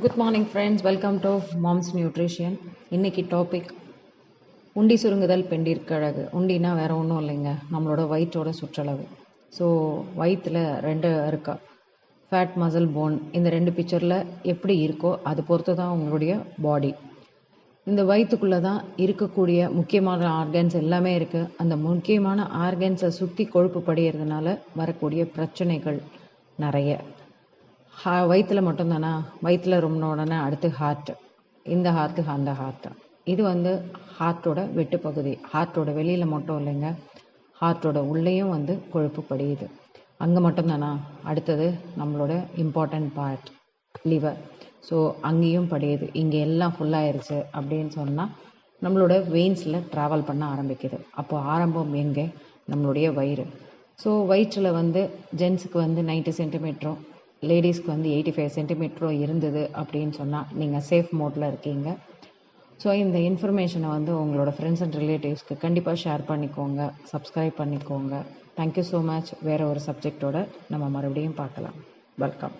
Good morning friends, welcome to moms nutrition. இன்னைக்கு topic உண்டி சுருங்குதல் பெண்டிற்கழகு. உண்டினா வேறு ஒன்றும் இல்லைங்க, நம்மளோட வயிற்றோட சுற்றளவு. ஸோ வயிற்றில் ரெண்டு இருக்கா, ஃபேட், மசில், போன். இந்த ரெண்டு பிக்சரில் எப்படி இருக்கோ அது பொறுத்து தான் உங்களுடைய பாடி. இந்த வயிற்றுக்குள்ளே தான் இருக்கக்கூடிய முக்கியமான ஆர்கன்ஸ் எல்லாமே இருக்குது. அந்த முக்கியமான ஆர்கன்ஸை சுற்றி கொழுப்பு படிகிறதுனால வரக்கூடிய பிரச்சனைகள் நிறைய. வயிற்றில் மட்டும்தானா? வயிற்றில் ரொம்ப உடனே அடுத்து ஹார்ட். இந்த ஹார்ட்டு அந்த ஹார்ட்டு, இது ஹார்ட்டோட வெட்டு பகுதி. ஹார்ட்டோட வெளியில் மட்டும் இல்லைங்க, ஹார்ட்டோட உள்ளேயும் கொழுப்பு படியுது. அங்கே மட்டும்தானா? அடுத்தது நம்மளோட இம்பார்ட்டண்ட் பார்ட் லிவர். ஸோ அங்கேயும் படியுது. இங்கே எல்லாம் ஃபுல்லாகிருச்சு அப்படின்னு சொன்னால் நம்மளோட வெயின்ஸில் ட்ராவல் பண்ண ஆரம்பிக்குது. அப்போ ஆரம்பம் எங்கே? நம்மளுடைய வயிறு. ஸோ வயிற்றில் ஜென்ஸுக்கு 90 சென்டிமீட்டரும் லேடிஸ்க்கு 85 சென்டிமீட்டரோ இருந்தது அப்படின்னு சொன்னால் நீங்கள் சேஃப் மோட்டில் இருக்கீங்க. ஸோ இந்த இன்ஃபர்மேஷனை உங்களோட ஃப்ரெண்ட்ஸ் அண்ட் ரிலேட்டிவ்ஸ்க்கு கண்டிப்பாக ஷேர் பண்ணிக்கோங்க, சப்ஸ்கிரைப் பண்ணிக்கோங்க. Thank you so much. வேறு ஒரு சப்ஜெக்டோட நம்ம மறுபடியும் பார்க்கலாம். வெல்கம்.